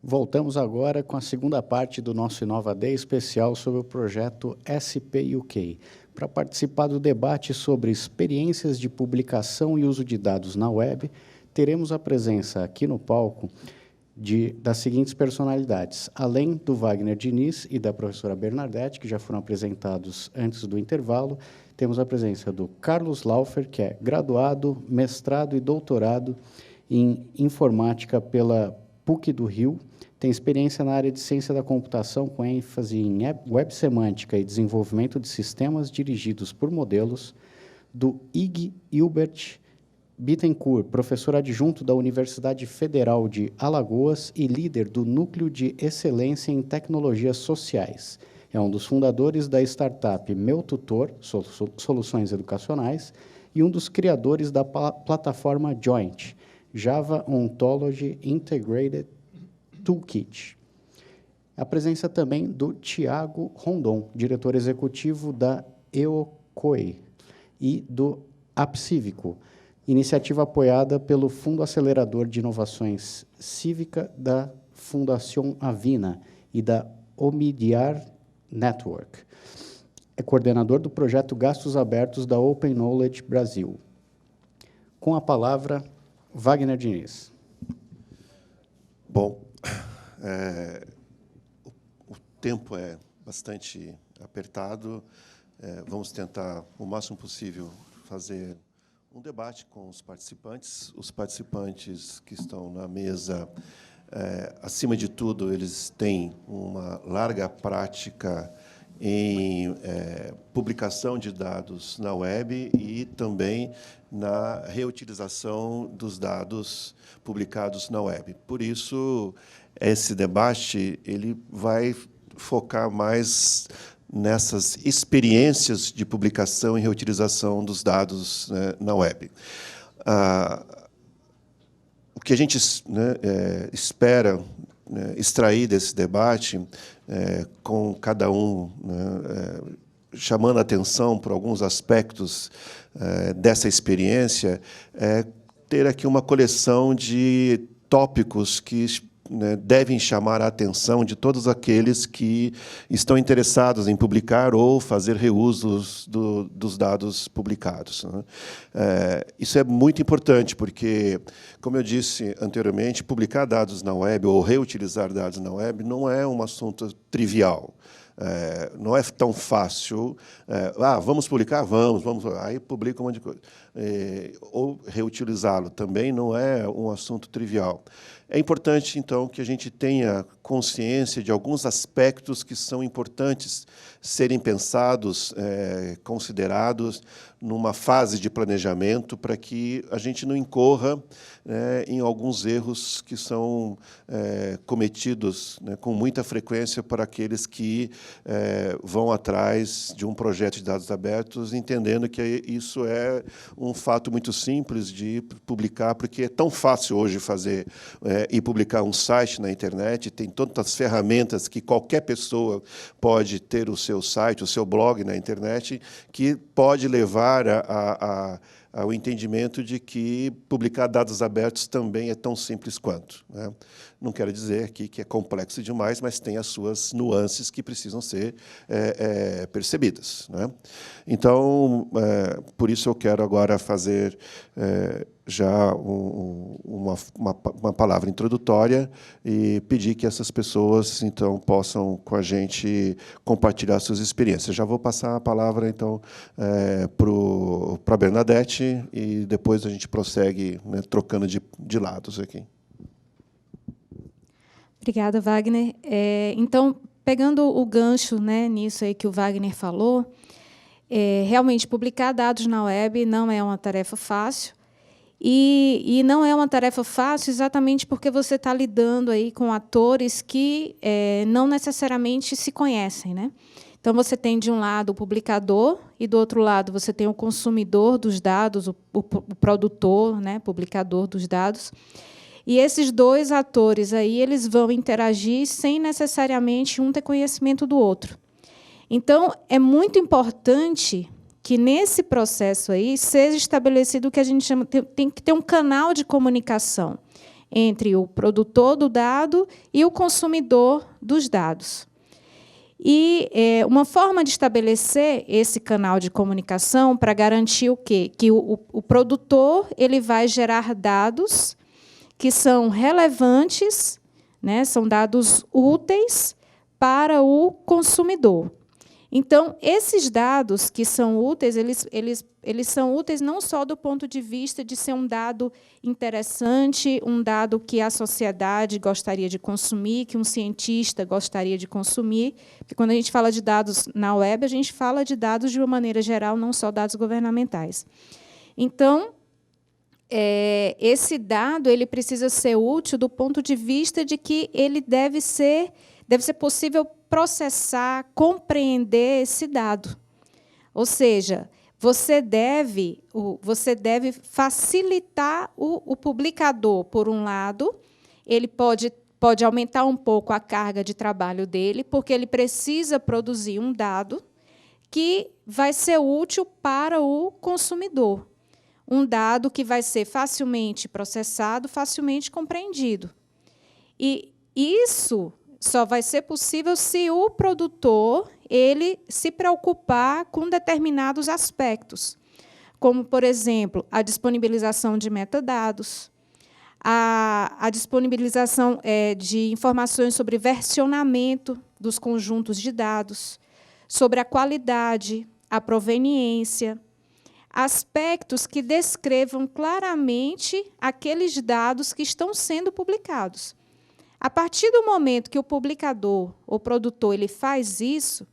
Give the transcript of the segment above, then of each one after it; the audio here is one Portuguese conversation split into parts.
Voltamos agora com a segunda parte do nosso Inova Day especial sobre o projeto SP-UK. Para participar do debate sobre experiências de publicação e uso de dados na web, teremos a presença aqui no palco das seguintes personalidades. Além do Wagner Diniz e da professora Bernadette, que já foram apresentados antes do intervalo, temos a presença do Carlos Laufer, que é graduado, mestrado e doutorado em informática pela PUC do Rio, tem experiência na área de ciência da computação com ênfase em web semântica e desenvolvimento de sistemas dirigidos por modelos, do IG Hilbert Bittencourt, professor adjunto da Universidade Federal de Alagoas e líder do Núcleo de Excelência em Tecnologias Sociais. É um dos fundadores da startup Meu Tutor, Soluções Educacionais, e um dos criadores da plataforma Joint, Java Ontology Integrated Toolkit. A presença também do Tiago Rondon, diretor executivo da EOCOE, e do AppCívico, iniciativa apoiada pelo Fundo Acelerador de Inovações Cívica da Fundação Avina e da Omidyar Network. É coordenador do projeto Gastos Abertos da Open Knowledge Brasil. Com a palavra, Wagner Diniz. Bom, o tempo é bastante apertado. Vamos tentar, o máximo possível, fazer um debate com os participantes. Os participantes que estão na mesa, acima de tudo, eles têm uma larga prática em publicação de dados na web e também na reutilização dos dados publicados na web. Por isso, esse debate ele vai focar mais nessas experiências de publicação e reutilização dos dados, né, na web. O que a gente espera, né, extrair desse debate, com cada um, né, chamando a atenção por alguns aspectos dessa experiência, é ter aqui uma coleção de tópicos que, né, devem chamar a atenção de todos aqueles que estão interessados em publicar ou fazer reusos dos dados publicados, né? Isso é muito importante, porque, como eu disse anteriormente, publicar dados na web ou reutilizar dados na web não é um assunto trivial. Não é tão fácil. Vamos publicar? Vamos. Aí publica um monte de coisa. Ou reutilizá-lo também não é um assunto trivial. É importante, então, que a gente tenha consciência de alguns aspectos que são importantes serem pensados, considerados numa fase de planejamento, para que a gente não incorra, né, em alguns erros que são cometidos, né, com muita frequência por aqueles que vão atrás de um projeto de dados abertos, entendendo que isso é um fato muito simples de publicar, porque é tão fácil hoje fazer e publicar um site na internet, tem tantas ferramentas que qualquer pessoa pode ter o seu site, o seu blog na internet, que pode levar ao entendimento de que publicar dados abertos também é tão simples quanto, né? Não quero dizer aqui que é complexo demais, mas tem as suas nuances que precisam ser percebidas, né? Então, por isso eu quero agora fazer já uma palavra introdutória e pedir que essas pessoas, então, possam, com a gente, compartilhar suas experiências. Já vou passar a palavra, então, para a Bernadette, e depois a gente prossegue, né, trocando de lados aqui. Obrigada, Wagner. Então, pegando o gancho, né, nisso aí que o Wagner falou, realmente, publicar dados na web não é uma tarefa fácil, e não é uma tarefa fácil exatamente porque você está lidando aí com atores que não necessariamente se conhecem, né? Então, você tem, de um lado, o publicador, e, do outro lado, você tem o consumidor dos dados, o produtor, né, publicador dos dados. E esses dois atores aí, eles vão interagir sem necessariamente um ter conhecimento do outro. Então, é muito importante que, nesse processo aí, seja estabelecido o que a gente chama, tem que ter um canal de comunicação entre o produtor do dado e o consumidor dos dados. E uma forma de estabelecer esse canal de comunicação para garantir o quê? Que o produtor ele vai gerar dados que são relevantes, né, são dados úteis para o consumidor. Então, esses dados que são úteis, eles são úteis não só do ponto de vista de ser um dado interessante, um dado que a sociedade gostaria de consumir, que um cientista gostaria de consumir, porque quando a gente fala de dados na web, a gente fala de dados de uma maneira geral, não só dados governamentais. Então, esse dado ele precisa ser útil do ponto de vista de que ele deve ser possível processar, compreender esse dado. Ou seja, você deve facilitar o publicador, por um lado, ele pode aumentar um pouco a carga de trabalho dele, porque ele precisa produzir um dado que vai ser útil para o consumidor. Um dado que vai ser facilmente processado, facilmente compreendido. E isso só vai ser possível se o produtor ele se preocupar com determinados aspectos, como, por exemplo, a disponibilização de metadados, a disponibilização de informações sobre versionamento dos conjuntos de dados, sobre a qualidade, a proveniência, aspectos que descrevam claramente aqueles dados que estão sendo publicados. A partir do momento que o publicador ou produtor ele faz isso,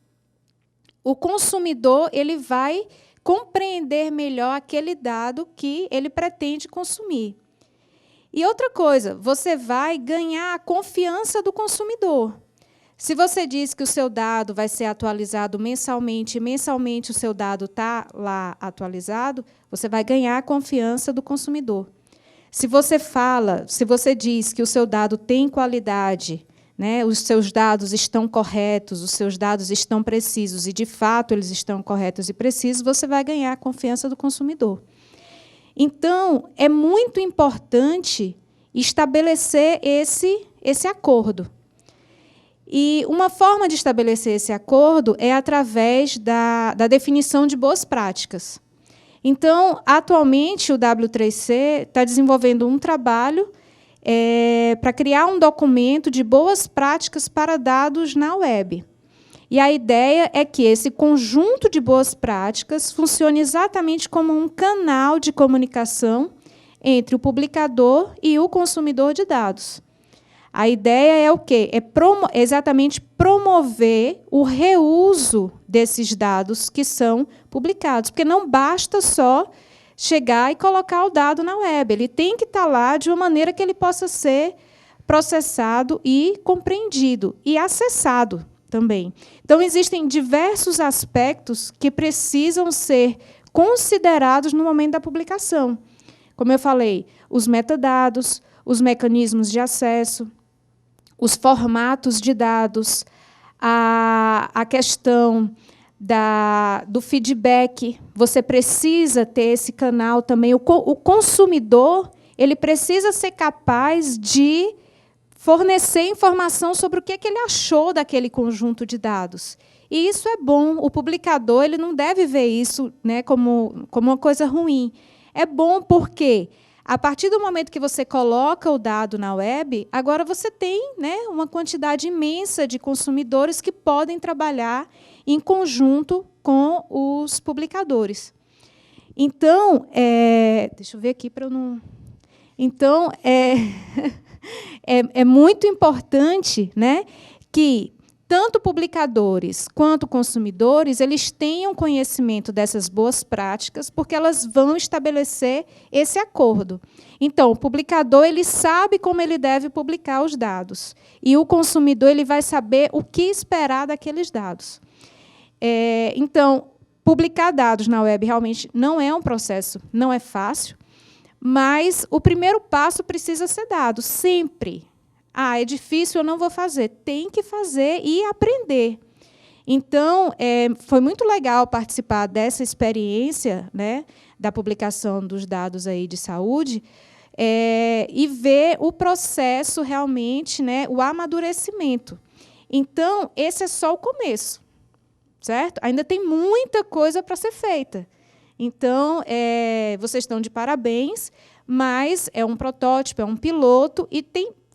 o consumidor ele vai compreender melhor aquele dado que ele pretende consumir. E outra coisa, você vai ganhar a confiança do consumidor. Se você diz que o seu dado vai ser atualizado mensalmente, e mensalmente o seu dado está lá atualizado, você vai ganhar a confiança do consumidor. Se você diz que o seu dado tem qualidade, né, os seus dados estão corretos, os seus dados estão precisos, e, de fato, eles estão corretos e precisos, você vai ganhar a confiança do consumidor. Então, é muito importante estabelecer esse acordo. E uma forma de estabelecer esse acordo é através da definição de boas práticas. Então, atualmente, o W3C está desenvolvendo um trabalho para criar um documento de boas práticas para dados na web. E a ideia é que esse conjunto de boas práticas funcione exatamente como um canal de comunicação entre o publicador e o consumidor de dados. A ideia é o quê? É exatamente promover o reuso desses dados que são publicados, porque não basta só chegar e colocar o dado na web, ele tem que estar lá de uma maneira que ele possa ser processado e compreendido, e acessado também. Então, existem diversos aspectos que precisam ser considerados no momento da publicação. Como eu falei, os metadados, os mecanismos de acesso, os formatos de dados, a questão do feedback. Você precisa ter esse canal também. O consumidor ele precisa ser capaz de fornecer informação sobre o que ele achou daquele conjunto de dados. E isso é bom. O publicador ele não deve ver isso, né, como uma coisa ruim. É bom porque, a partir do momento que você coloca o dado na web, agora você tem, né, uma quantidade imensa de consumidores que podem trabalhar em conjunto com os publicadores. Então, deixa eu ver aqui para eu não... Então, é muito importante, né, que tanto publicadores quanto consumidores eles tenham conhecimento dessas boas práticas, porque elas vão estabelecer esse acordo. Então, o publicador ele sabe como ele deve publicar os dados, e o consumidor ele vai saber o que esperar daqueles dados. Então, publicar dados na web realmente não é um processo, não é fácil, mas o primeiro passo precisa ser dado, sempre. É difícil, eu não vou fazer. Tem que fazer e aprender. Então, foi muito legal participar dessa experiência, né, da publicação dos dados aí de saúde, e ver o processo realmente, né, o amadurecimento. Então, esse é só o começo, certo? Ainda tem muita coisa para ser feita. Então, vocês estão de parabéns, mas é um protótipo, é um piloto, e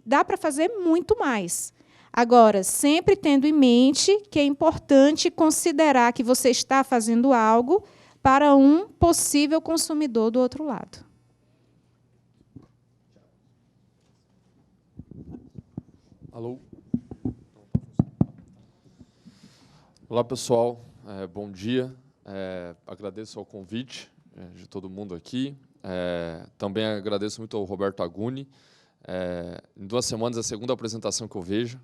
dá para fazer muito mais. Agora, sempre tendo em mente que é importante considerar que você está fazendo algo para um possível consumidor do outro lado. Alô? Olá, pessoal. Bom dia. Agradeço ao convite de todo mundo aqui. Também agradeço muito ao Roberto Aguni. Em 2 semanas, é a segunda apresentação que eu vejo,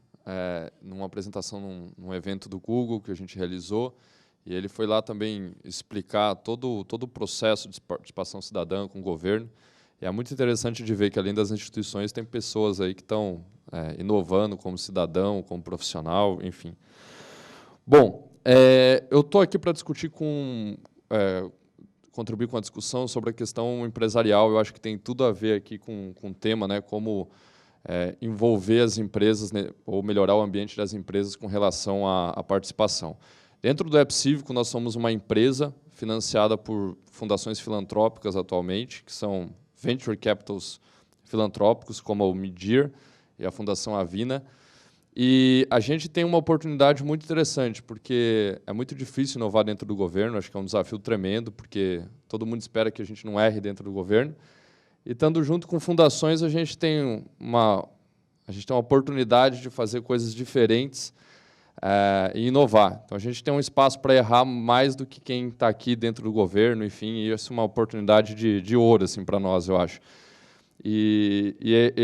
numa apresentação num evento do Google que a gente realizou, e ele foi lá também explicar todo o processo de participação cidadã com o governo. E é muito interessante de ver que, além das instituições, tem pessoas aí que estão inovando como cidadão, como profissional, enfim. Bom, eu estou aqui para discutir contribuir com a discussão sobre a questão empresarial. Eu acho que tem tudo a ver aqui com o tema, né, como envolver as empresas, né, ou melhorar o ambiente das empresas com relação à participação. Dentro do App Cívico, nós somos uma empresa financiada por fundações filantrópicas atualmente, que são venture capitals filantrópicos, como o Midir e a Fundação Avina. E a gente tem uma oportunidade muito interessante, porque é muito difícil inovar dentro do governo, acho que é um desafio tremendo, porque todo mundo espera que a gente não erre dentro do governo. E, estando junto com fundações, a gente tem uma oportunidade de fazer coisas diferentes e inovar. Então, a gente tem um espaço para errar mais do que quem está aqui dentro do governo, enfim, e isso é uma oportunidade de ouro assim, para nós, eu acho. E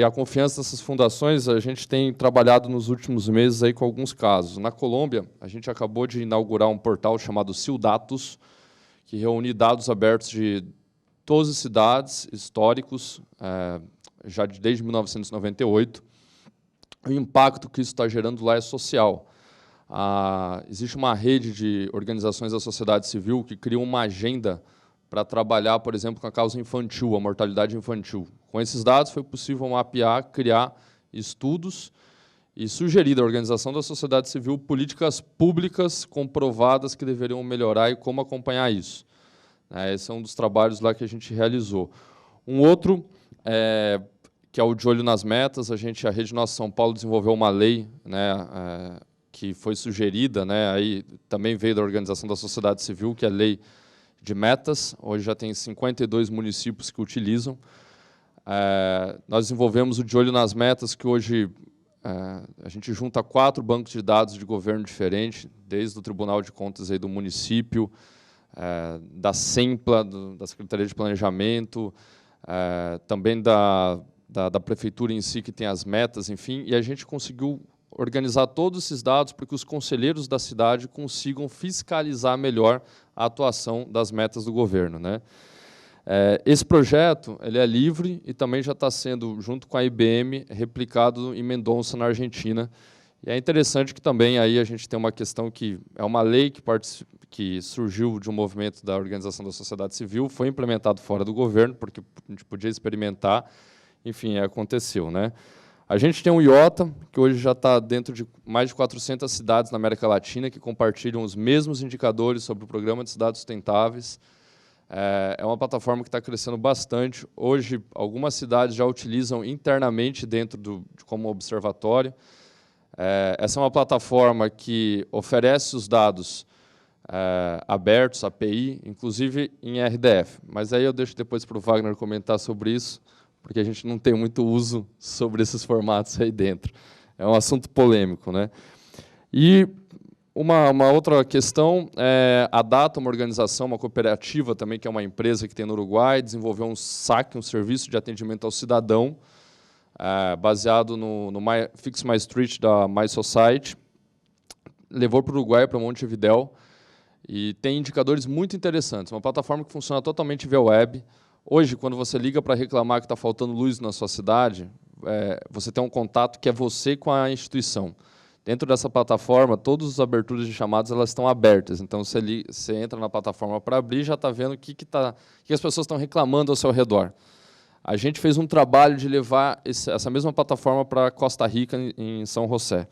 a confiança dessas fundações, a gente tem trabalhado nos últimos meses aí com alguns casos. Na Colômbia, a gente acabou de inaugurar um portal chamado Ciudatos, que reúne dados abertos de 12 cidades históricos, já desde 1998. O impacto que isso está gerando lá é social. Existe uma rede de organizações da sociedade civil que criam uma agenda para trabalhar, por exemplo, com a causa infantil, a mortalidade infantil. Com esses dados, foi possível mapear, criar estudos e sugerir à organização da sociedade civil políticas públicas comprovadas que deveriam melhorar e como acompanhar isso. Esse é um dos trabalhos lá que a gente realizou. Um outro, que é o De Olho nas Metas, a Rede Nossa São Paulo desenvolveu uma lei, né, que foi sugerida, né, aí também veio da organização da sociedade civil, que é a Lei de Metas. Hoje já tem 52 municípios que utilizam. Nós desenvolvemos o De Olho nas Metas, que hoje a gente junta 4 bancos de dados de governo diferentes, desde o Tribunal de Contas aí do município, da SEMPLA, da Secretaria de Planejamento, também da prefeitura em si, que tem as metas, enfim, e a gente conseguiu organizar todos esses dados para que os conselheiros da cidade consigam fiscalizar melhor a atuação das metas do governo, né? Esse projeto ele é livre e também já está sendo, junto com a IBM, replicado em Mendonça, na Argentina. E é interessante que também aí a gente tem uma questão que é uma lei que surgiu de um movimento da organização da sociedade civil, foi implementado fora do governo, porque a gente podia experimentar, enfim, aconteceu, né? A gente tem o IOTA, que hoje já está dentro de mais de 400 cidades na América Latina, que compartilham os mesmos indicadores sobre o Programa de Cidades Sustentáveis. É uma plataforma que está crescendo bastante. Hoje, algumas cidades já utilizam internamente como observatório. Essa é uma plataforma que oferece os dados abertos, API, inclusive em RDF. Mas aí eu deixo depois para o Wagner comentar sobre isso, porque a gente não tem muito uso sobre esses formatos aí dentro. É um assunto polêmico, né? E uma outra questão, a Data, uma organização, uma cooperativa também, que é uma empresa que tem no Uruguai, desenvolveu um SAC, um serviço de atendimento ao cidadão, baseado no Fix My Street da My Society, levou para o Uruguai, para Montevidéu, e tem indicadores muito interessantes. Uma plataforma que funciona totalmente via web. Hoje, quando você liga para reclamar que está faltando luz na sua cidade, você tem um contato que é você com a instituição. Dentro dessa plataforma, todas as aberturas de chamadas elas estão abertas. Então, você entra na plataforma para abrir e já está vendo o que as pessoas estão reclamando ao seu redor. a gente fez um trabalho de levar essa mesma plataforma para Costa Rica, em São José.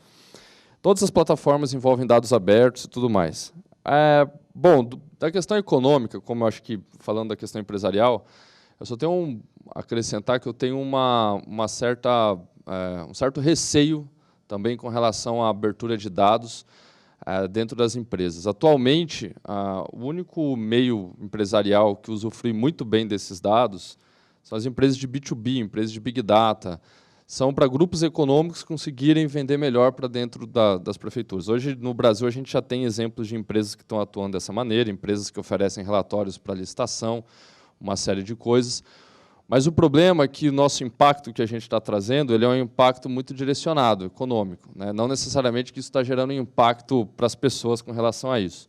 Todas as plataformas envolvem dados abertos e tudo mais. Bom, da questão econômica, como eu acho que, falando da questão empresarial, eu só tenho a acrescentar que eu tenho um certo receio também com relação à abertura de dados dentro das empresas. Atualmente, o único meio empresarial que usufrui muito bem desses dados são as empresas de B2B, empresas de Big Data. São para grupos econômicos conseguirem vender melhor para dentro das prefeituras. Hoje, no Brasil, a gente já tem exemplos de empresas que estão atuando dessa maneira, empresas que oferecem relatórios para licitação, uma série de coisas. Mas o problema é que o nosso impacto que a gente está trazendo, ele é um impacto muito direcionado, econômico, né? Não necessariamente que isso está gerando impacto para as pessoas com relação a isso.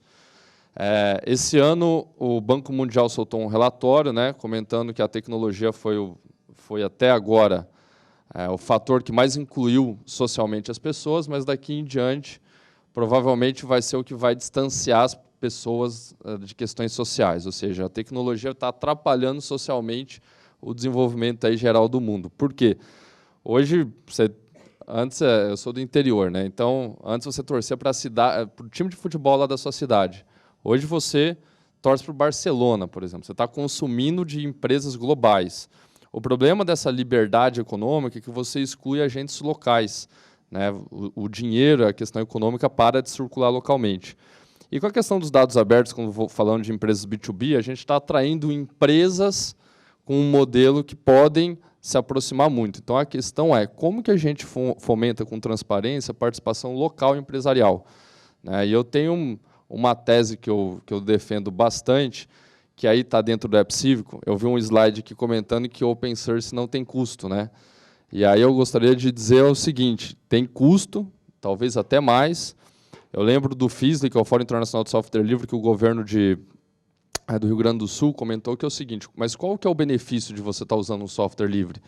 Esse ano, o Banco Mundial soltou um relatório, né, comentando que a tecnologia foi até agora o fator que mais incluiu socialmente as pessoas, mas daqui em diante, provavelmente vai ser o que vai distanciar as pessoas de questões sociais, ou seja, a tecnologia está atrapalhando socialmente o desenvolvimento aí geral do mundo. Por quê? Hoje, eu sou do interior, né? Então, antes você torcia para o time de futebol lá da sua cidade. Hoje você torce para o Barcelona, por exemplo. Você está consumindo de empresas globais. O problema dessa liberdade econômica é que você exclui agentes locais, né? O dinheiro, a questão econômica, para de circular localmente. E com a questão dos dados abertos, quando falando de empresas B2B, a gente está atraindo empresas com um modelo que podem se aproximar muito. Então, a questão é como que a gente fomenta com transparência a participação local empresarial, né? E eu tenho uma tese que eu defendo bastante, que aí está dentro do App Cívico. Eu vi um slide aqui comentando que Open Source não tem custo, né? E aí eu gostaria de dizer o seguinte, tem custo, talvez até mais. Eu lembro do FISLI, que é o Fórum Internacional de Software Livre, que o governo do Rio Grande do Sul comentou que é o seguinte, mas qual que é o benefício de você estar usando um software livre?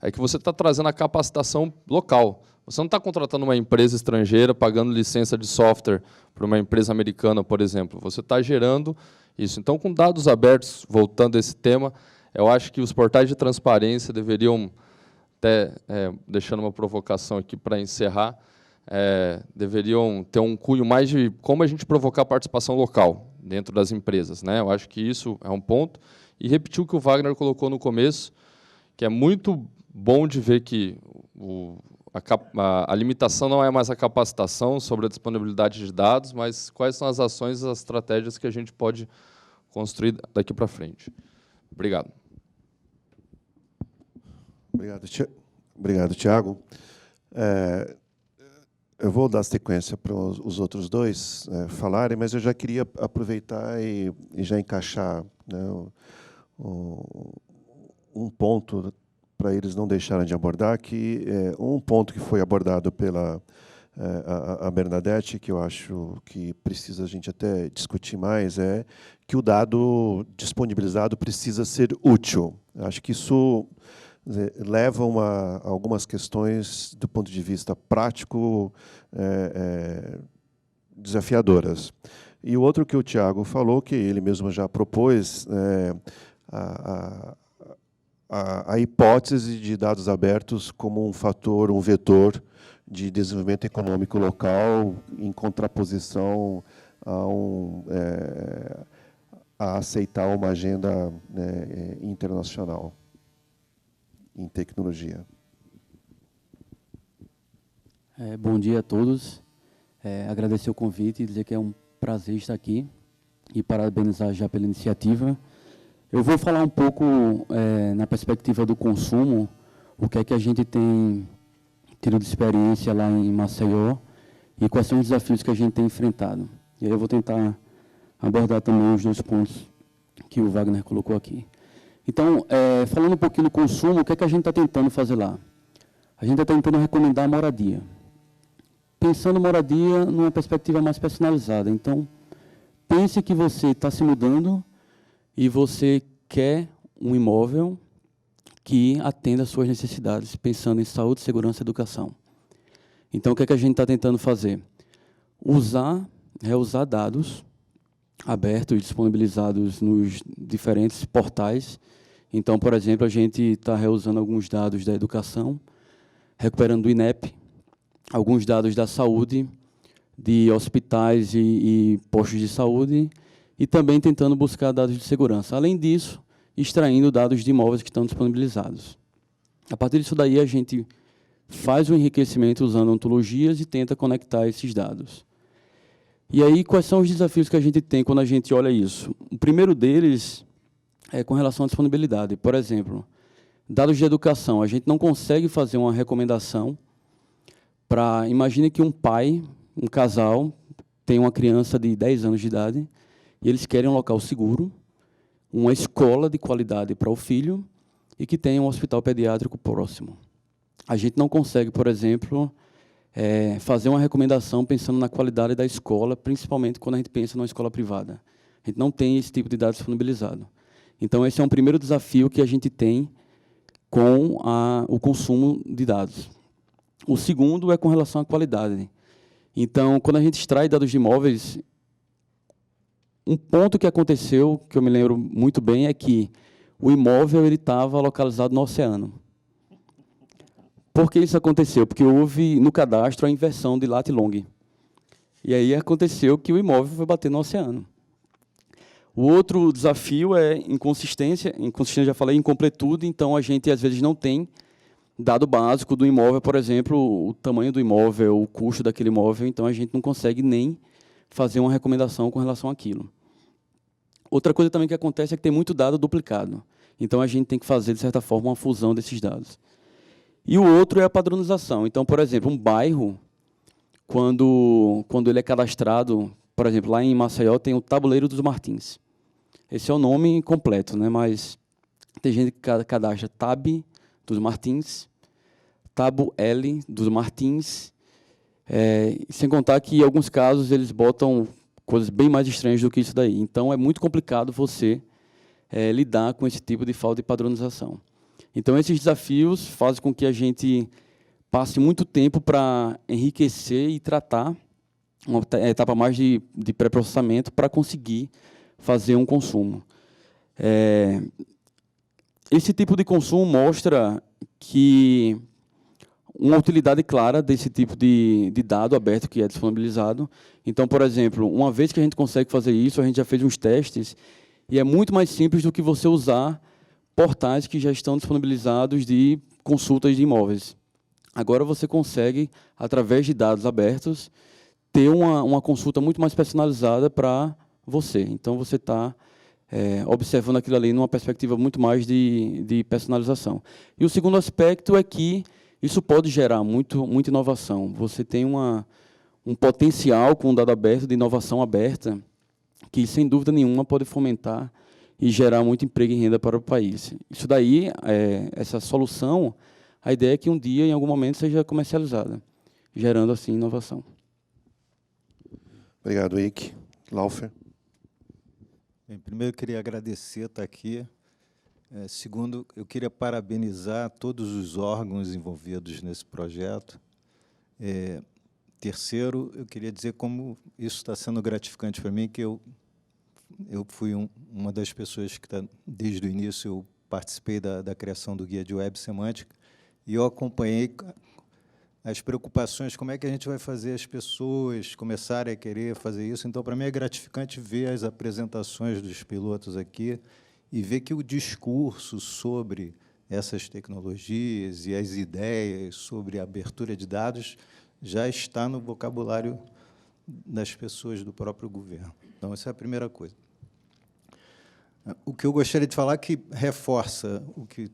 É que você está trazendo a capacitação local. Você não está contratando uma empresa estrangeira, pagando licença de software para uma empresa americana, por exemplo. Você está gerando isso. Então, com dados abertos, voltando a esse tema, eu acho que os portais de transparência deveriam, até deixando uma provocação aqui para encerrar, deveriam ter um cunho mais de como a gente provocar a participação local dentro das empresas, né? Eu acho que isso é um ponto. E repetir o que o Wagner colocou no começo, que é muito bom de ver que a limitação não é mais a capacitação sobre a disponibilidade de dados, mas quais são as ações e as estratégias que a gente pode construir daqui para frente. Obrigado. Obrigado, Thiago. Eu vou dar sequência para os outros dois falarem, mas eu já queria aproveitar e já encaixar, né, um ponto para eles não deixarem de abordar, que um ponto que foi abordado pela a Bernadette, que eu acho que precisa a gente até discutir mais, é que o dado disponibilizado precisa ser útil. Acho que isso leva a algumas questões do ponto de vista prático desafiadoras. E o outro que o Thiago falou, que ele mesmo já propôs, a hipótese de dados abertos como um fator, um vetor de desenvolvimento econômico local em contraposição a aceitar uma agenda, né, internacional em tecnologia. Bom dia a todos. Agradecer o convite e dizer que é um prazer estar aqui e parabenizar já pela iniciativa. Eu vou falar um pouco na perspectiva do consumo, o que é que a gente tem tido de experiência lá em Maceió e quais são os desafios que a gente tem enfrentado. E aí eu vou tentar abordar também os dois pontos que o Wagner colocou aqui. Então, falando um pouquinho do consumo, o que é que a gente está tentando fazer lá? A gente está tentando recomendar moradia. Pensando moradia numa perspectiva mais personalizada. Então, pense que você está se mudando e você quer um imóvel que atenda às suas necessidades, pensando em saúde, segurança e educação. Então, o que é que a gente está tentando fazer? Reusar dados abertos e disponibilizados nos diferentes portais. Então, por exemplo, a gente está reusando alguns dados da educação, recuperando do INEP, alguns dados da saúde, de hospitais e postos de saúde, e também tentando buscar dados de segurança. Além disso, extraindo dados de imóveis que estão disponibilizados. A partir disso daí, a gente faz o enriquecimento usando ontologias e tenta conectar esses dados. E aí, quais são os desafios que a gente tem quando a gente olha isso? O primeiro deles é com relação à disponibilidade. Por exemplo, dados de educação. A gente não consegue fazer uma recomendação para... Imagine que um pai, um casal, tem uma criança de 10 anos de idade e eles querem um local seguro, uma escola de qualidade para o filho e que tenha um hospital pediátrico próximo. A gente não consegue, por exemplo, fazer uma recomendação pensando na qualidade da escola, principalmente quando a gente pensa numa escola privada. A gente não tem esse tipo de dado disponibilizado. Então, esse é um primeiro desafio que a gente tem com o consumo de dados. O segundo é com relação à qualidade. Então, quando a gente extrai dados de imóveis, um ponto que aconteceu, que eu me lembro muito bem, é que o imóvel estava localizado no oceano. Por que isso aconteceu? Porque houve, no cadastro, a inversão de lat e long. E aí aconteceu que o imóvel foi bater no oceano. O outro desafio é inconsistência. Inconsistência, já falei, incompletude. Então, a gente, às vezes, não tem dado básico do imóvel, por exemplo, o tamanho do imóvel, o custo daquele imóvel. Então, a gente não consegue nem fazer uma recomendação com relação àquilo. Outra coisa também que acontece é que tem muito dado duplicado. Então, a gente tem que fazer, de certa forma, uma fusão desses dados. E o outro é a padronização. Então, por exemplo, um bairro, quando ele é cadastrado, por exemplo, lá em Maceió tem o Tabuleiro dos Martins. Esse é o nome completo, né? Mas tem gente que cadastra Tab dos Martins, Tabu L dos Martins, sem contar que, em alguns casos, eles botam coisas bem mais estranhas do que isso daí. Então, é muito complicado você lidar com esse tipo de falta de padronização. Então, esses desafios fazem com que a gente passe muito tempo para enriquecer e tratar uma etapa mais de pré-processamento para conseguir fazer um consumo. Esse tipo de consumo mostra que uma utilidade clara desse tipo de dado aberto que é disponibilizado. Então, por exemplo, uma vez que a gente consegue fazer isso, a gente já fez uns testes, e é muito mais simples do que você usar portais que já estão disponibilizados de consultas de imóveis. Agora você consegue, através de dados abertos, ter uma consulta muito mais personalizada para você. Então, você está observando aquilo ali numa perspectiva muito mais de personalização. E o segundo aspecto é que isso pode gerar muita inovação. Você tem um potencial com o dado aberto, de inovação aberta, que, sem dúvida nenhuma, pode fomentar e gerar muito emprego e renda para o país. Isso daí, essa solução, a ideia é que um dia, em algum momento, seja comercializada, gerando, assim, inovação. Obrigado, Ike. Laufer. Bem, primeiro, eu queria agradecer estar aqui. Segundo, eu queria parabenizar todos os órgãos envolvidos nesse projeto. Terceiro, eu queria dizer como isso está sendo gratificante para mim, que eu fui uma das pessoas que, desde o início, eu participei da criação do Guia de Web Semântica, e eu acompanhei as preocupações, como é que a gente vai fazer as pessoas começarem a querer fazer isso. Então, para mim, é gratificante ver as apresentações dos pilotos aqui e ver que o discurso sobre essas tecnologias e as ideias sobre a abertura de dados já está no vocabulário das pessoas do próprio governo. Então, essa é a primeira coisa. O que eu gostaria de falar, que reforça o que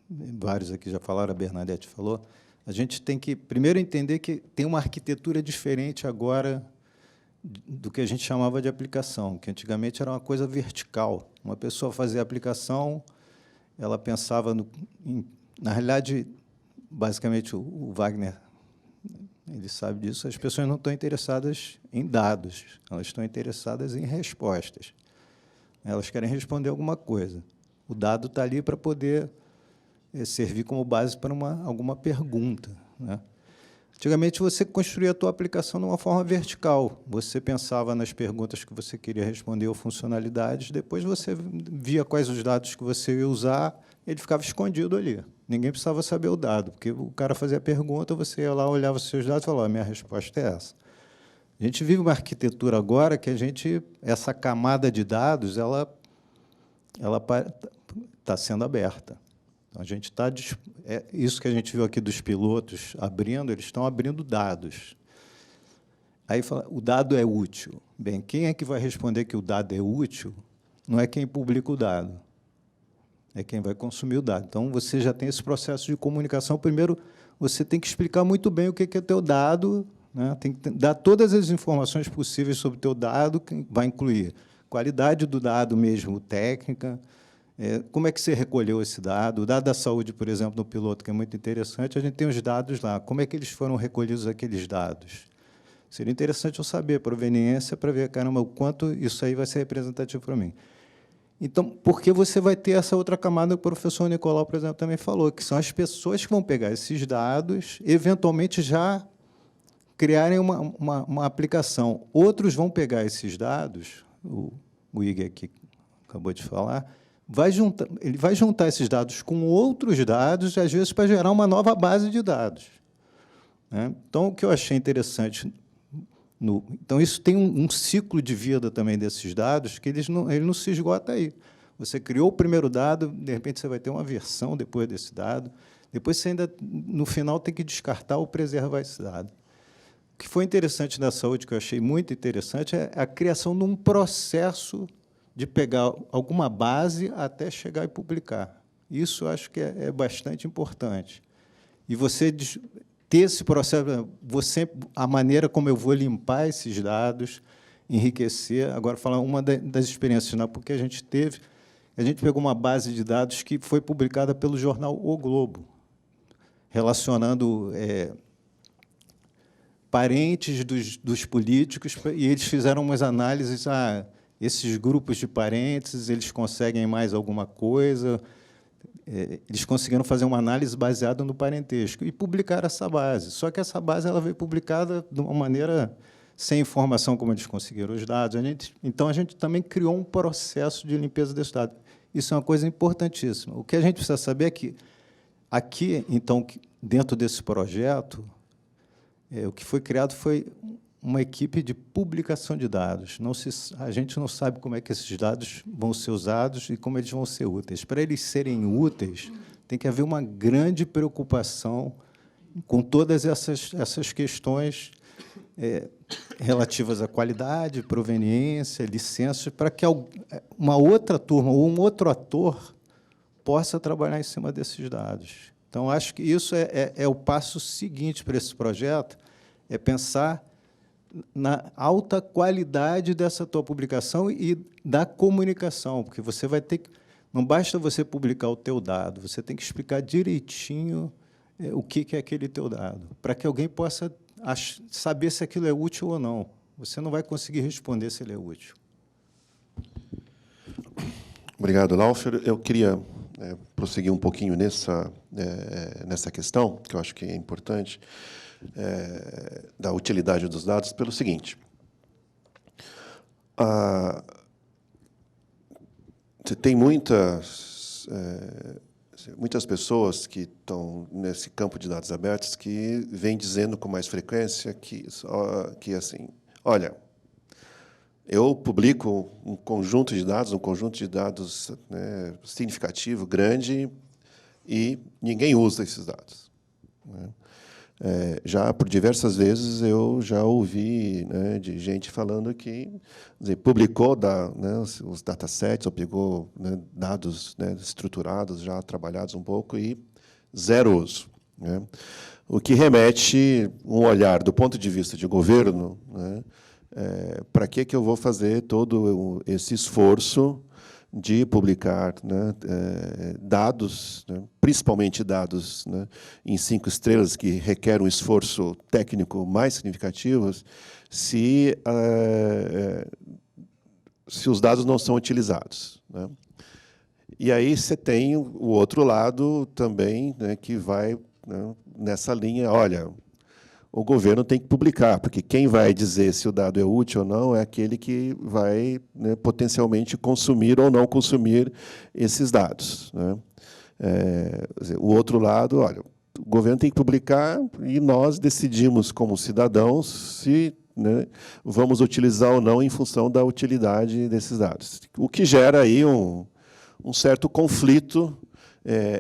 vários aqui já falaram, a Bernadette falou, a gente tem que, primeiro, entender que tem uma arquitetura diferente agora do que a gente chamava de aplicação, que antigamente era uma coisa vertical. Uma pessoa fazia a aplicação, ela pensava na realidade, basicamente, o Wagner, ele sabe disso, as pessoas não estão interessadas em dados, elas estão interessadas em respostas. Elas querem responder alguma coisa. O dado está ali para poder servir como base para alguma pergunta, né? Antigamente, você construía a tua aplicação de uma forma vertical. Você pensava nas perguntas que você queria responder ou funcionalidades, depois você via quais os dados que você ia usar, ele ficava escondido ali. Ninguém precisava saber o dado, porque o cara fazia a pergunta, você ia lá, olhava os seus dados e falava, minha resposta é essa. A gente vive uma arquitetura agora que essa camada de dados, ela está sendo aberta. A gente está... isso que a gente viu aqui dos pilotos abrindo, eles estão abrindo dados. Aí fala, o dado é útil. Bem, quem é que vai responder que o dado é útil? Não é quem publica o dado, é quem vai consumir o dado. Então, você já tem esse processo de comunicação. Primeiro, você tem que explicar muito bem o que é o teu dado, né? Tem que dar todas as informações possíveis sobre o teu dado, que vai incluir qualidade do dado mesmo, técnica, como é que você recolheu esse dado? O dado da saúde, por exemplo, no piloto, que é muito interessante, a gente tem os dados lá. Como é que eles foram recolhidos, aqueles dados? Seria interessante eu saber a proveniência para ver, caramba, o quanto isso aí vai ser representativo para mim. Então, porque você vai ter essa outra camada que o professor Nicolau, por exemplo, também falou, que são as pessoas que vão pegar esses dados, eventualmente já criarem uma aplicação. Outros vão pegar esses dados, o Igor aqui acabou de falar, ele vai juntar esses dados com outros dados, às vezes, para gerar uma nova base de dados, né? Então, o que eu achei interessante... Então, isso tem um ciclo de vida também desses dados, que ele não se esgota aí. Você criou o primeiro dado, de repente, você vai ter uma versão depois desse dado, depois você ainda, no final, tem que descartar ou preservar esse dado. O que foi interessante na saúde, que eu achei muito interessante, é a criação de um processo de pegar alguma base até chegar e publicar. Isso eu acho que é bastante importante. E você ter esse processo, a maneira como eu vou limpar esses dados, enriquecer. Agora, falar uma das experiências na PUC que a gente teve, a gente pegou uma base de dados que foi publicada pelo jornal O Globo, relacionando parentes dos políticos, e eles fizeram umas análises, esses grupos de parentes, eles conseguem mais alguma coisa, eles conseguiram fazer uma análise baseada no parentesco, e publicaram essa base. Só que essa base ela veio publicada de uma maneira sem informação, como eles conseguiram os dados. Então, a gente também criou um processo de limpeza desses dados. Isso é uma coisa importantíssima. O que a gente precisa saber é que, aqui, então, dentro desse projeto, o que foi criado foi uma equipe de publicação de dados. A gente não sabe como é que esses dados vão ser usados e como eles vão ser úteis. Para eles serem úteis, tem que haver uma grande preocupação com todas essas questões relativas à qualidade, proveniência, licenças, para que uma outra turma ou um outro ator possa trabalhar em cima desses dados. Então, acho que isso é o passo seguinte para esse projeto, é pensar na alta qualidade dessa tua publicação e da comunicação, porque você vai ter que... Não basta você publicar o teu dado, você tem que explicar direitinho o que é aquele teu dado, para que alguém possa saber se aquilo é útil ou não. Você não vai conseguir responder se ele é útil. Obrigado, Laufer. Eu queria prosseguir um pouquinho nessa questão, que eu acho que é importante, da utilidade dos dados, pelo seguinte. Você tem muitas pessoas que estão nesse campo de dados abertos que vêm dizendo com mais frequência que assim, olha, eu publico um conjunto de dados, né, significativo, grande, e ninguém usa esses dados, né? Já por diversas vezes eu já ouvi, né, de gente falando que publicou os datasets, ou pegou, né, dados, né, estruturados, já trabalhados um pouco, e zero uso, né? O que remete um olhar do ponto de vista de governo, né, para que eu vou fazer todo esse esforço de publicar, né, dados, né, principalmente dados, né, em 5 estrelas, que requer um esforço técnico mais significativo, se os dados não são utilizados, né? E aí você tem o outro lado também, né, que vai, né, nessa linha, olha, o governo tem que publicar, porque quem vai dizer se o dado é útil ou não é aquele que vai, né, potencialmente consumir ou não consumir esses dados, né? Quer dizer, o outro lado, olha, o governo tem que publicar e nós decidimos, como cidadãos, se, né, vamos utilizar ou não em função da utilidade desses dados. O que gera aí um certo conflito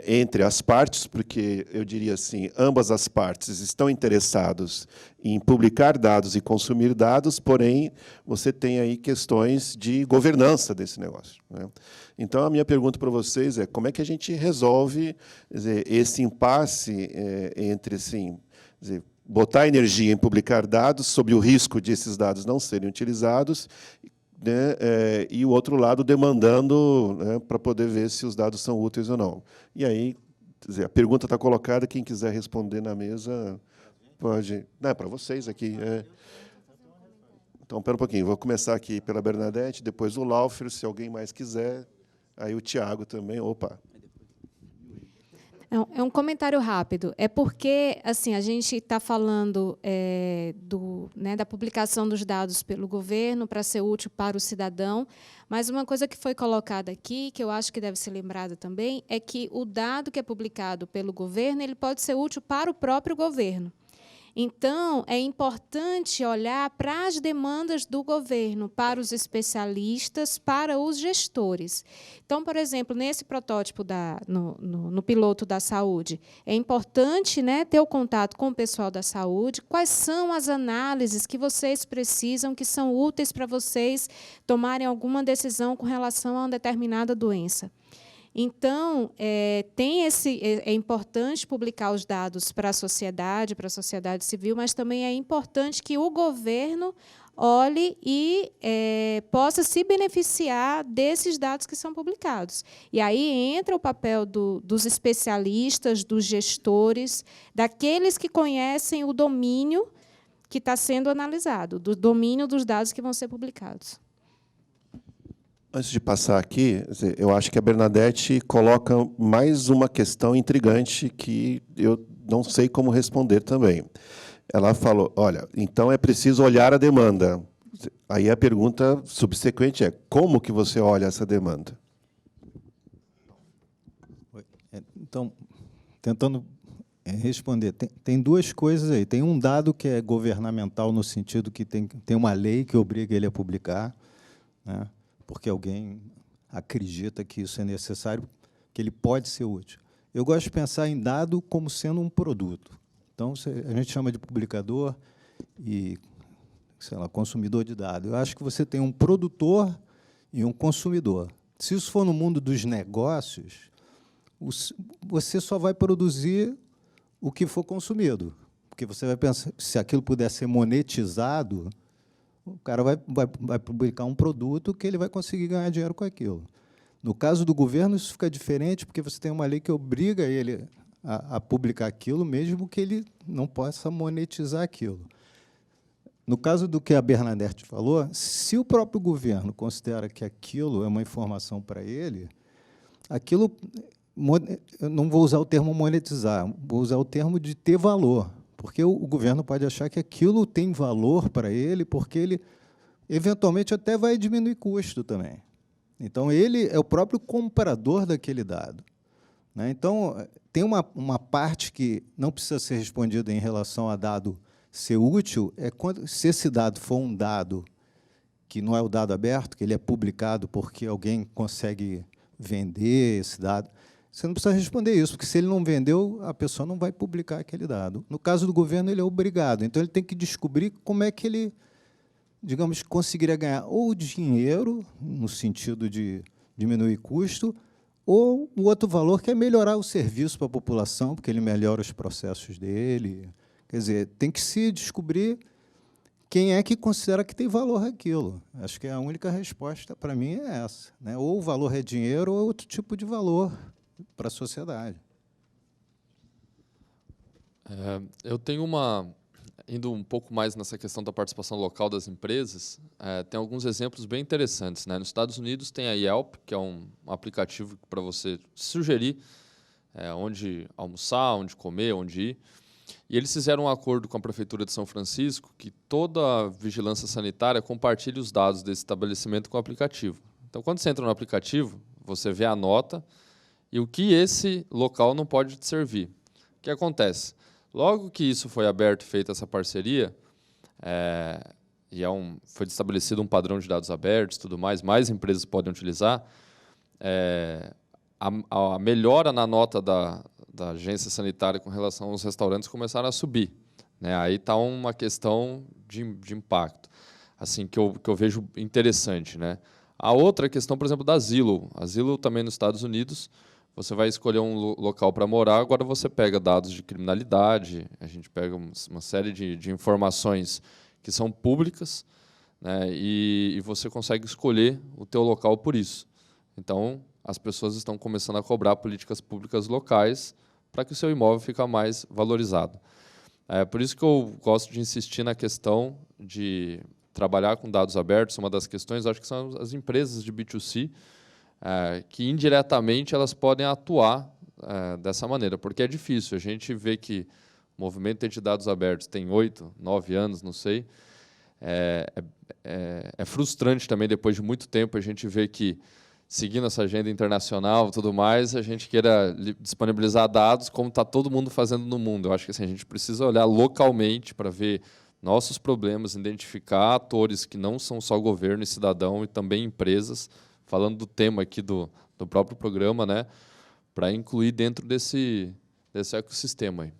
entre as partes, porque, eu diria assim, ambas as partes estão interessadas em publicar dados e consumir dados, porém, você tem aí questões de governança desse negócio, né? Então, a minha pergunta para vocês é como é que a gente resolve, quer dizer, esse impasse entre, assim, quer dizer, botar energia em publicar dados sob o risco de esses dados não serem utilizados, né, e o outro lado demandando, né, para poder ver se os dados são úteis ou não. E aí, quer dizer, a pergunta está colocada, quem quiser responder na mesa pode. Não, é para vocês aqui. Então, espera um pouquinho, vou começar aqui pela Bernadette, depois o Laufer, se alguém mais quiser, aí o Tiago também. Opa! É um comentário rápido. É porque assim, a gente está falando da publicação dos dados pelo governo para ser útil para o cidadão, mas uma coisa que foi colocada aqui, que eu acho que deve ser lembrada também, é que o dado que é publicado pelo governo ele pode ser útil para o próprio governo. Então, é importante olhar para as demandas do governo, para os especialistas, para os gestores. Então, por exemplo, nesse protótipo, no piloto da saúde, é importante, né, ter o contato com o pessoal da saúde, quais são as análises que vocês precisam, que são úteis para vocês tomarem alguma decisão com relação a uma determinada doença. Então, é importante publicar os dados para a sociedade civil, mas também é importante que o governo olhe e possa se beneficiar desses dados que são publicados. E aí entra o papel dos especialistas, dos gestores, daqueles que conhecem o domínio que está sendo analisado, do domínio dos dados que vão ser publicados. Antes de passar aqui, eu acho que a Bernadette coloca mais uma questão intrigante que eu não sei como responder também. Ela falou, olha, então é preciso olhar a demanda. Aí a pergunta subsequente é, como que você olha essa demanda? Então, tentando responder, tem duas coisas aí. Tem um dado que é governamental, no sentido que tem uma lei que obriga ele a publicar, né, porque alguém acredita que isso é necessário, que ele pode ser útil. Eu gosto de pensar em dado como sendo um produto. Então, a gente chama de publicador e, sei lá, consumidor de dados. Eu acho que você tem um produtor e um consumidor. Se isso for no mundo dos negócios, você só vai produzir o que for consumido, porque você vai pensar, se aquilo puder ser monetizado, o cara vai publicar um produto que ele vai conseguir ganhar dinheiro com aquilo. No caso do governo, isso fica diferente, porque você tem uma lei que obriga ele a publicar aquilo, mesmo que ele não possa monetizar aquilo. No caso do que a Bernadette falou, se o próprio governo considera que aquilo é uma informação para ele, aquilo, eu não vou usar o termo monetizar, vou usar o termo de ter valor. Porque o governo pode achar que aquilo tem valor para ele, porque ele, eventualmente, até vai diminuir custo também. Então, ele é o próprio comprador daquele dado, né? Então, tem uma parte que não precisa ser respondida em relação a dado ser útil, se esse dado for um dado que não é o dado aberto, que ele é publicado porque alguém consegue vender esse dado, você não precisa responder isso, porque se ele não vendeu, a pessoa não vai publicar aquele dado. No caso do governo, ele é obrigado. Então, ele tem que descobrir como é que ele, digamos, conseguiria ganhar ou dinheiro, no sentido de diminuir custo, ou o outro valor, que é melhorar o serviço para a população, porque ele melhora os processos dele. Quer dizer, tem que se descobrir quem é que considera que tem valor aquilo. Acho que a única resposta, para mim, é essa, né? Ou o valor é dinheiro, ou outro tipo de valor para a sociedade. Eu tenho indo um pouco mais nessa questão da participação local das empresas, tem alguns exemplos bem interessantes, né? Nos Estados Unidos tem a Yelp, que é um aplicativo para você sugerir onde almoçar, onde comer, onde ir. E eles fizeram um acordo com a Prefeitura de São Francisco que toda a vigilância sanitária compartilhe os dados desse estabelecimento com o aplicativo. Então, quando você entra no aplicativo, você vê a nota e o que esse local não pode te servir. O que acontece? Logo que isso foi aberto e feita essa parceria, foi estabelecido um padrão de dados abertos, tudo mais empresas podem utilizar, a melhora na nota da agência sanitária com relação aos restaurantes começaram a subir, né? Aí está uma questão de impacto, assim, que eu vejo interessante, né? A outra questão, por exemplo, da Zillow. A Zillow também nos Estados Unidos, você vai escolher um local para morar, agora você pega dados de criminalidade, a gente pega uma série de informações que são públicas, né? E você consegue escolher o teu local por isso. Então, as pessoas estão começando a cobrar políticas públicas locais para que o seu imóvel fique mais valorizado. Por isso que eu gosto de insistir na questão de trabalhar com dados abertos. Uma das questões, acho que são as empresas de B2C, que indiretamente elas podem atuar dessa maneira, porque é difícil. A gente vê que o movimento de dados abertos tem 8, 9 anos, não sei. É frustrante também, depois de muito tempo, a gente vê que, seguindo essa agenda internacional e tudo mais, a gente queira disponibilizar dados como está todo mundo fazendo no mundo. Eu acho que assim, a gente precisa olhar localmente para ver nossos problemas, identificar atores que não são só governo e cidadão, e também empresas, falando do tema aqui do próprio programa, né, para incluir dentro desse ecossistema aí.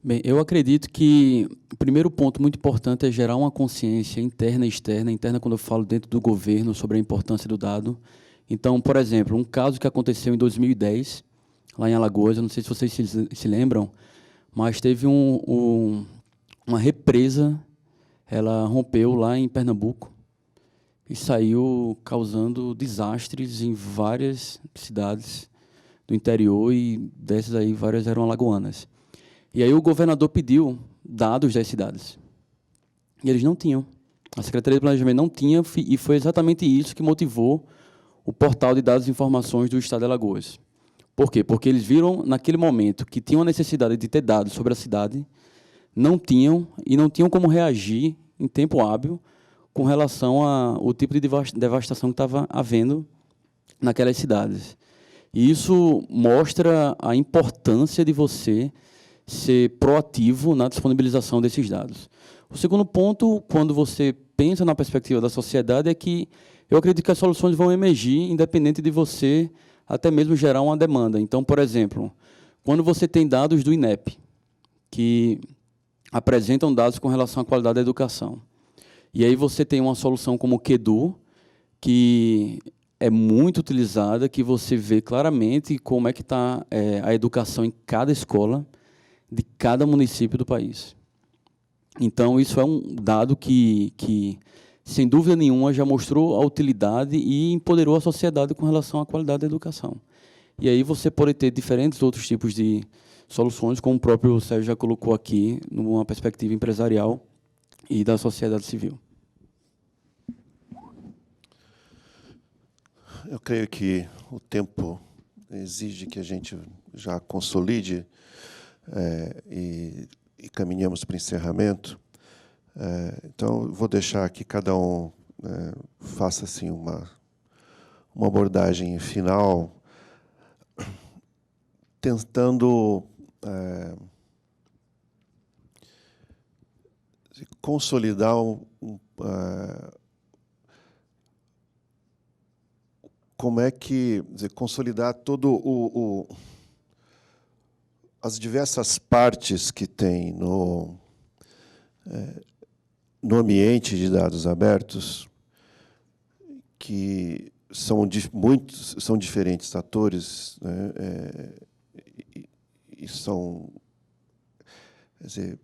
Bem, eu acredito que o primeiro ponto muito importante é gerar uma consciência interna e externa. Interna, quando eu falo dentro do governo, sobre a importância do dado. Então, por exemplo, um caso que aconteceu em 2010, lá em Alagoas, eu não sei se vocês se lembram, mas teve uma represa, ela rompeu lá em Pernambuco e saiu causando desastres em várias cidades do interior, e dessas aí várias eram alagoanas. E aí o governador pediu dados das cidades. E eles não tinham. A Secretaria de Planejamento não tinha, e foi exatamente isso que motivou o portal de dados e informações do Estado de Alagoas. Por quê? Porque eles viram, naquele momento, que tinham a necessidade de ter dados sobre a cidade, não tinham como reagir em tempo hábil com relação ao tipo de devastação que estava havendo naquelas cidades. E isso mostra a importância de você ser proativo na disponibilização desses dados. O segundo ponto, quando você pensa na perspectiva da sociedade, é que eu acredito que as soluções vão emergir independente de você até mesmo gerar uma demanda. Então, por exemplo, quando você tem dados do INEP, que apresentam dados com relação à qualidade da educação, e aí você tem uma solução como o QEDU, que é muito utilizada, que você vê claramente como é que está a educação em cada escola, de cada município do país. Então, isso é um dado que, sem dúvida nenhuma, já mostrou a utilidade e empoderou a sociedade com relação à qualidade da educação. E aí você pode ter diferentes outros tipos de soluções, como o próprio Sérgio já colocou aqui, numa perspectiva empresarial e da sociedade civil. Eu creio que o tempo exige que a gente já consolide e caminhamos para o encerramento. Então, vou deixar que cada um faça assim, uma abordagem final, tentando consolidar como é que consolidar todo as diversas partes que tem no ambiente de dados abertos, que são diferentes atores, né, e são, quer dizer,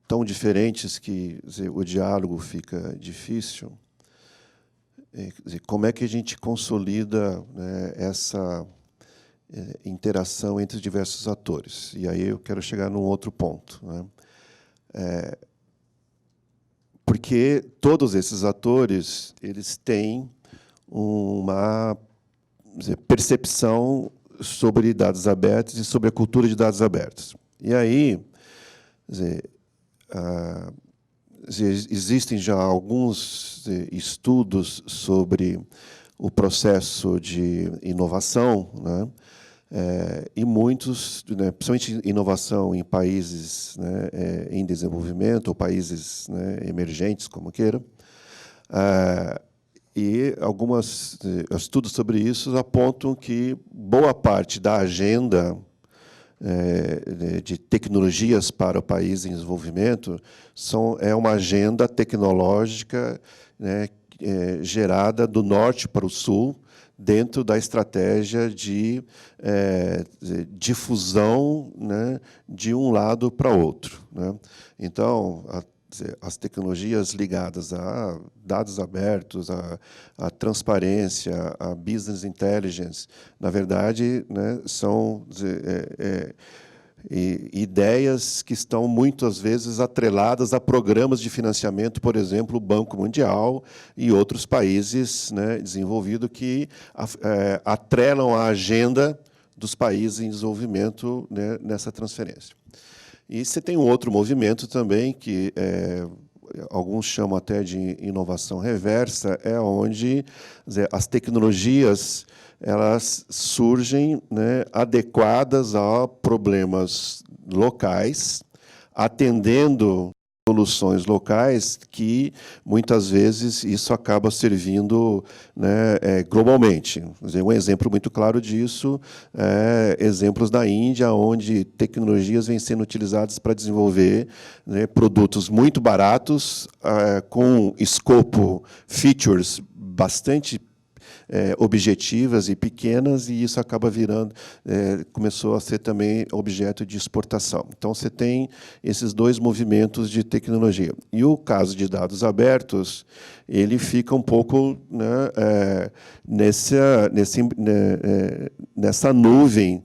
tão diferentes que, quer dizer, o diálogo fica difícil. Quer dizer, como é que a gente consolida, né, essa interação entre os diversos atores? E aí eu quero chegar num outro ponto, né? Porque todos esses atores, eles têm percepção sobre dados abertos e sobre a cultura de dados abertos. E aí, existem já alguns estudos sobre o processo de inovação, né? E muitos, né, principalmente inovação em países, né, em desenvolvimento, ou países, né, emergentes, como queira, e alguns estudos sobre isso apontam que boa parte da agenda de tecnologias para o país em desenvolvimento é uma agenda tecnológica, né, gerada do norte para o sul, dentro da estratégia de difusão, né, de um lado para outro, né? Então, as tecnologias ligadas a dados abertos, a transparência, a business intelligence, na verdade, né, são ideias que estão, muitas vezes, atreladas a programas de financiamento, por exemplo, o Banco Mundial e outros países, né, desenvolvidos que atrelam a agenda dos países em desenvolvimento, né, nessa transferência. E você tem um outro movimento também, que alguns chamam até de inovação reversa, onde as tecnologias elas surgem, né, adequadas a problemas locais, atendendo soluções locais que, muitas vezes, isso acaba servindo, né, globalmente. Um exemplo muito claro disso é exemplos da Índia, onde tecnologias vêm sendo utilizadas para desenvolver, né, produtos muito baratos, com escopo, features bastante objetivas e pequenas, e isso acaba virando, começou a ser também objeto de exportação. Então, você tem esses dois movimentos de tecnologia. E o caso de dados abertos, ele fica um pouco, né, nessa nuvem,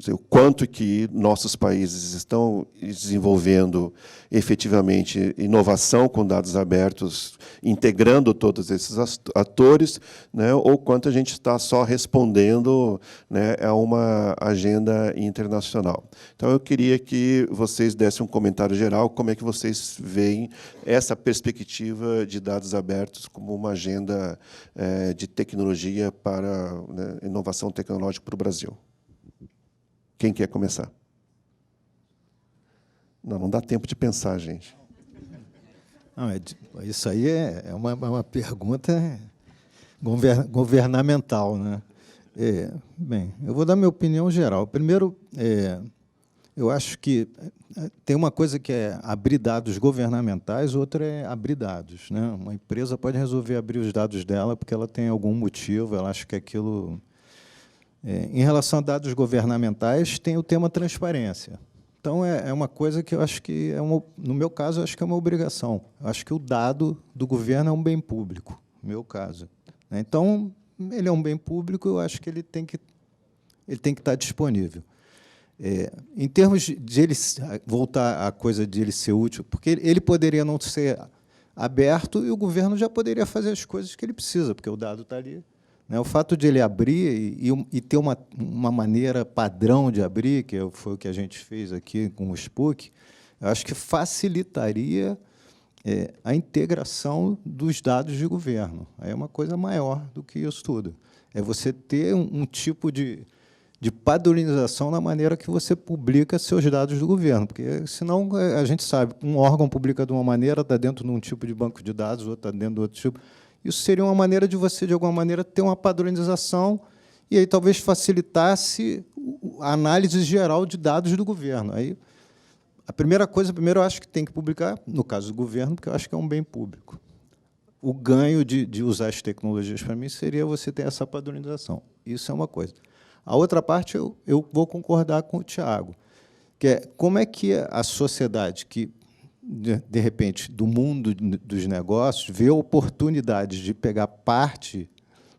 o quanto que nossos países estão desenvolvendo efetivamente inovação com dados abertos, integrando todos esses atores, né, ou quanto a gente está só respondendo, né, a uma agenda internacional. Então, eu queria que vocês dessem um comentário geral, como é que vocês veem essa perspectiva de dados abertos como uma agenda de tecnologia para, né, inovação tecnológica para o Brasil. Quem quer começar? Não dá tempo de pensar, gente. Não, isso aí é uma pergunta governamental, né? Bem, eu vou dar minha opinião geral. Primeiro, eu acho que tem uma coisa que é abrir dados governamentais, outra é abrir dados, né? Uma empresa pode resolver abrir os dados dela porque ela tem algum motivo, ela acha que aquilo... Em relação a dados governamentais, tem o tema transparência. Então, é uma coisa que eu acho que, no meu caso, eu acho que é uma obrigação. Eu acho que o dado do governo é um bem público, no meu caso. Então, ele é um bem público, eu acho que ele tem que estar disponível. Em termos de ele voltar à coisa de ele ser útil, porque ele poderia não ser aberto e o governo já poderia fazer as coisas que ele precisa, porque o dado está ali. O fato de ele abrir e ter uma maneira padrão de abrir, que foi o que a gente fez aqui com o SPUC, eu acho que facilitaria a integração dos dados de governo. Aí é uma coisa maior do que isso tudo. É você ter um tipo de padronização na maneira que você publica seus dados do governo, porque, senão, a gente sabe, um órgão publica de uma maneira, está dentro de um tipo de banco de dados, outro está dentro de outro tipo. Isso seria uma maneira de você, de alguma maneira, ter uma padronização e aí talvez facilitasse a análise geral de dados do governo. Aí, a primeira coisa, primeiro, eu acho que tem que publicar, no caso do governo, porque eu acho que é um bem público. O ganho de usar as tecnologias, para mim, seria você ter essa padronização. Isso é uma coisa. A outra parte, eu vou concordar com o Tiago, que é como é que a sociedade que, de repente, do mundo dos negócios, vê oportunidades de pegar parte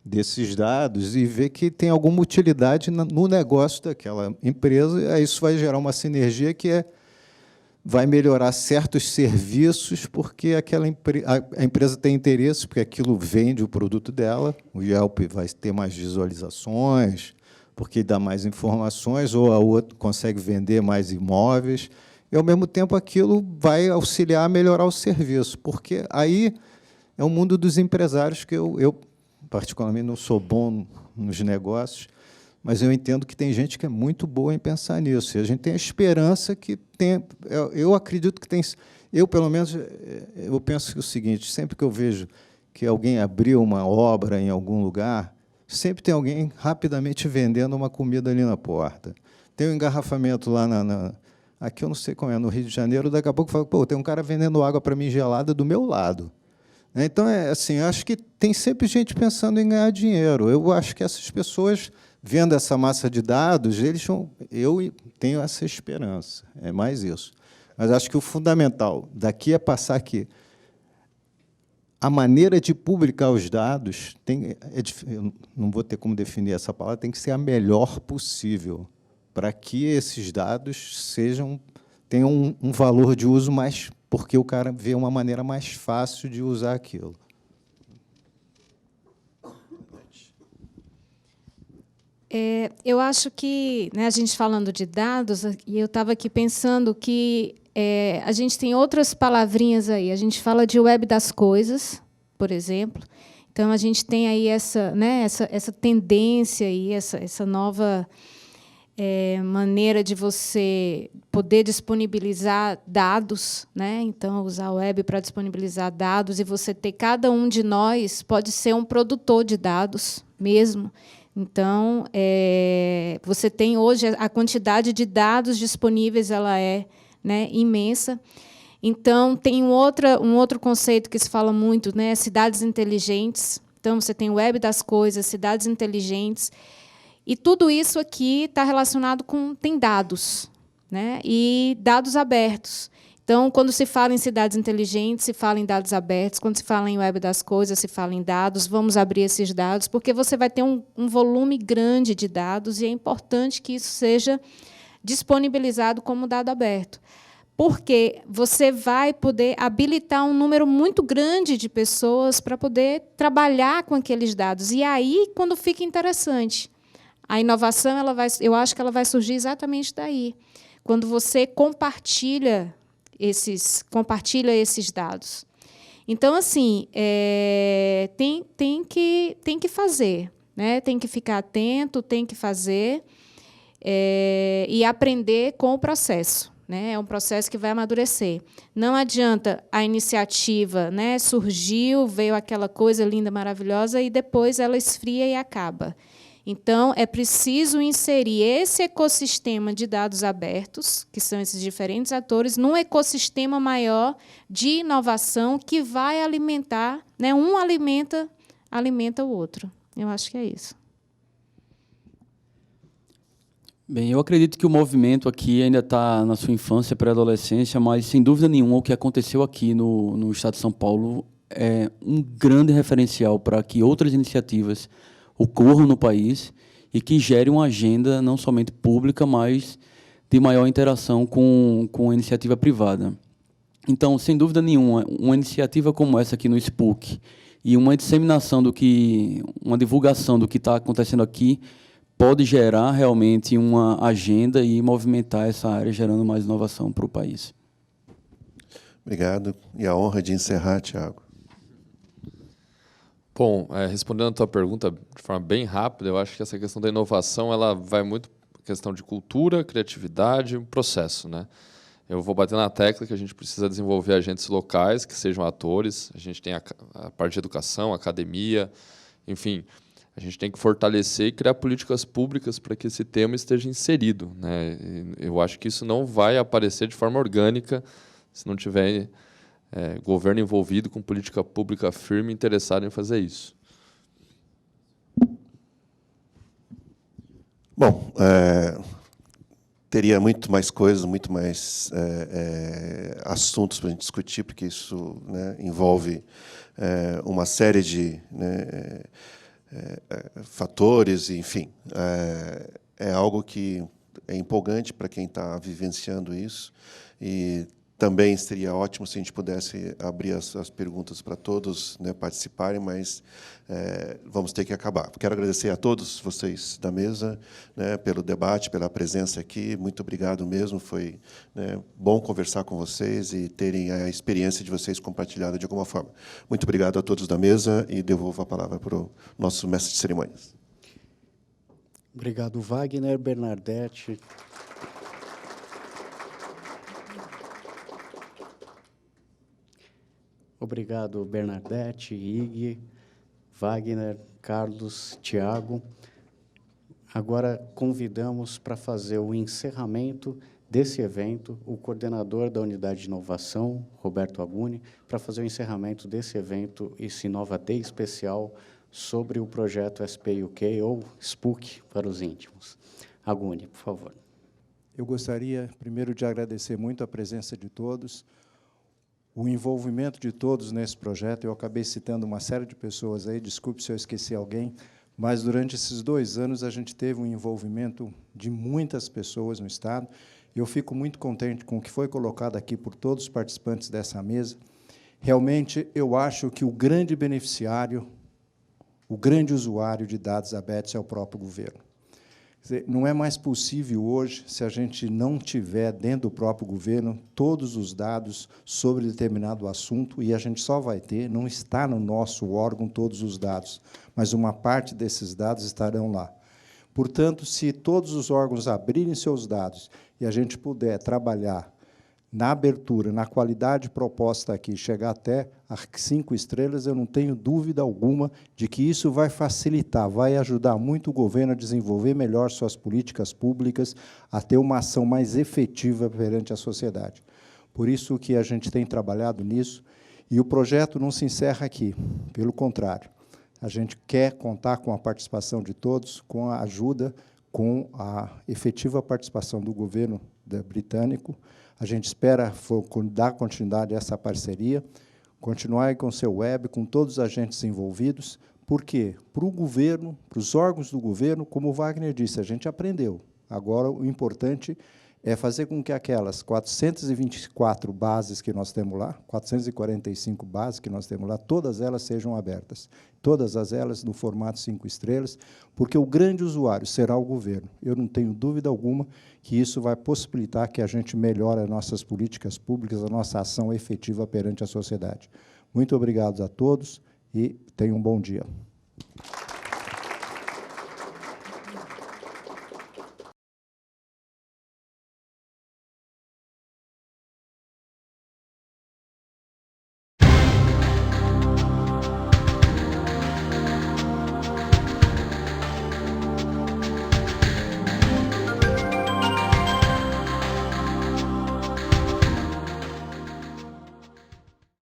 desses dados e ver que tem alguma utilidade no negócio daquela empresa, e aí isso vai gerar uma sinergia que vai melhorar certos serviços, porque a empresa tem interesse, porque aquilo vende o produto dela, o Yelp vai ter mais visualizações, porque dá mais informações, ou a outra consegue vender mais imóveis, e, ao mesmo tempo, aquilo vai auxiliar a melhorar o serviço, porque aí é o mundo dos empresários, que eu particularmente, não sou bom nos negócios, mas eu entendo que tem gente que é muito boa em pensar nisso. E a gente tem a esperança que tem... Eu acredito que tem... Eu, pelo menos, eu penso o seguinte, sempre que eu vejo que alguém abriu uma obra em algum lugar, sempre tem alguém rapidamente vendendo uma comida ali na porta. Tem um engarrafamento lá aqui eu não sei como é, no Rio de Janeiro, daqui a pouco fala, pô, tem um cara vendendo água para mim gelada do meu lado. Então, assim, eu acho que tem sempre gente pensando em ganhar dinheiro. Eu acho que essas pessoas, vendo essa massa de dados, eu tenho essa esperança, é mais isso. Mas acho que o fundamental daqui é passar que a maneira de publicar os dados, eu não vou ter como definir essa palavra, tem que ser a melhor possível, para que esses dados tenham um valor de uso mais, porque o cara vê uma maneira mais fácil de usar aquilo. Eu acho que, né, a gente falando de dados, e eu estava aqui pensando que a gente tem outras palavrinhas aí. A gente fala de web das coisas, por exemplo. Então, a gente tem aí essa tendência, aí, essa nova maneira de você poder disponibilizar dados, né? Então, usar a web para disponibilizar dados, e você ter, cada um de nós pode ser um produtor de dados mesmo. Então, você tem hoje a quantidade de dados disponíveis, ela é, né, imensa. Então, tem um outro conceito que se fala muito, né, cidades inteligentes. Então, você tem web das coisas, cidades inteligentes. E tudo isso aqui está relacionado tem dados, né, e dados abertos. Então, quando se fala em cidades inteligentes, se fala em dados abertos. Quando se fala em web das coisas, se fala em dados. Vamos abrir esses dados, porque você vai ter um volume grande de dados, e é importante que isso seja disponibilizado como dado aberto, porque você vai poder habilitar um número muito grande de pessoas para poder trabalhar com aqueles dados. E aí, quando fica interessante, a inovação, eu acho que ela vai surgir exatamente daí, quando você compartilha esses dados. Então, assim, tem que fazer, né? Tem que ficar atento, tem que fazer e aprender com o processo, né? É um processo que vai amadurecer. Não adianta a iniciativa, né, surgiu, veio aquela coisa linda, maravilhosa, e depois ela esfria e acaba. Então, é preciso inserir esse ecossistema de dados abertos, que são esses diferentes atores, num ecossistema maior de inovação que vai alimentar, né, um alimenta o outro. Eu acho que é isso. Bem, eu acredito que o movimento aqui ainda está na sua infância, pré-adolescência, mas, sem dúvida nenhuma, o que aconteceu aqui no Estado de São Paulo é um grande referencial para que outras iniciativas ocorram no país e que gere uma agenda não somente pública, mas de maior interação com a iniciativa privada. Então, sem dúvida nenhuma, uma iniciativa como essa aqui no SPUC e uma disseminação uma divulgação do que está acontecendo aqui pode gerar realmente uma agenda e movimentar essa área, gerando mais inovação para o país. Obrigado. E a honra de encerrar, Tiago. Bom, respondendo a tua pergunta de forma bem rápida, eu acho que essa questão da inovação ela vai muito questão de cultura, criatividade e processo, né? Eu vou bater na tecla que a gente precisa desenvolver agentes locais que sejam atores. A gente tem a parte de educação, academia, enfim, a gente tem que fortalecer e criar políticas públicas para que esse tema esteja inserido, né? E eu acho que isso não vai aparecer de forma orgânica se não tiver governo envolvido com política pública firme interessado em fazer isso. Bom, teria muito mais coisas, muito mais assuntos para a gente discutir, porque isso, né, envolve uma série de fatores, enfim. É algo que é empolgante para quem está vivenciando isso, e também seria ótimo se a gente pudesse abrir as perguntas para todos, né, participarem, mas vamos ter que acabar. Quero agradecer a todos vocês da mesa, né, pelo debate, pela presença aqui. Muito obrigado mesmo. Foi, né, bom conversar com vocês e terem a experiência de vocês compartilhada de alguma forma. Muito obrigado a todos da mesa e devolvo a palavra para o nosso mestre de cerimônias. Obrigado, Wagner. Bernadette. Obrigado, Bernadette, Ig, Wagner, Carlos, Tiago. Agora convidamos para fazer o encerramento desse evento o coordenador da Unidade de Inovação, Roberto Aguni, para fazer o encerramento desse evento, esse Innova Day especial sobre o projeto SP UK, ou SPUC para os íntimos. Aguni, por favor. Eu gostaria, primeiro, de agradecer muito a presença de todos, o envolvimento de todos nesse projeto. Eu acabei citando uma série de pessoas aí, desculpe se eu esqueci alguém, mas durante esses 2 anos a gente teve um envolvimento de muitas pessoas no Estado, e eu fico muito contente com o que foi colocado aqui por todos os participantes dessa mesa. Realmente, eu acho que o grande beneficiário, o grande usuário de dados abertos é o próprio governo. Quer dizer, não é mais possível hoje, se a gente não tiver dentro do próprio governo todos os dados sobre determinado assunto, e a gente só vai ter, não está no nosso órgão todos os dados, mas uma parte desses dados estarão lá. Portanto, se todos os órgãos abrirem seus dados e a gente puder trabalhar na abertura, na qualidade proposta aqui, chegar até as 5 estrelas, eu não tenho dúvida alguma de que isso vai facilitar, vai ajudar muito o governo a desenvolver melhor suas políticas públicas, a ter uma ação mais efetiva perante a sociedade. Por isso que a gente tem trabalhado nisso, e o projeto não se encerra aqui, pelo contrário. A gente quer contar com a participação de todos, com a ajuda, com a efetiva participação do governo britânico. A gente espera dar continuidade a essa parceria, continuar com o seu web, com todos os agentes envolvidos. Por quê? Para o governo, para os órgãos do governo, como o Wagner disse, a gente aprendeu. Agora, o importante é fazer com que aquelas 424 bases que nós temos lá, 445 bases que nós temos lá, todas elas sejam abertas. Todas elas no formato 5 estrelas, porque o grande usuário será o governo. Eu não tenho dúvida alguma que isso vai possibilitar que a gente melhore as nossas políticas públicas, a nossa ação efetiva perante a sociedade. Muito obrigado a todos e tenham um bom dia.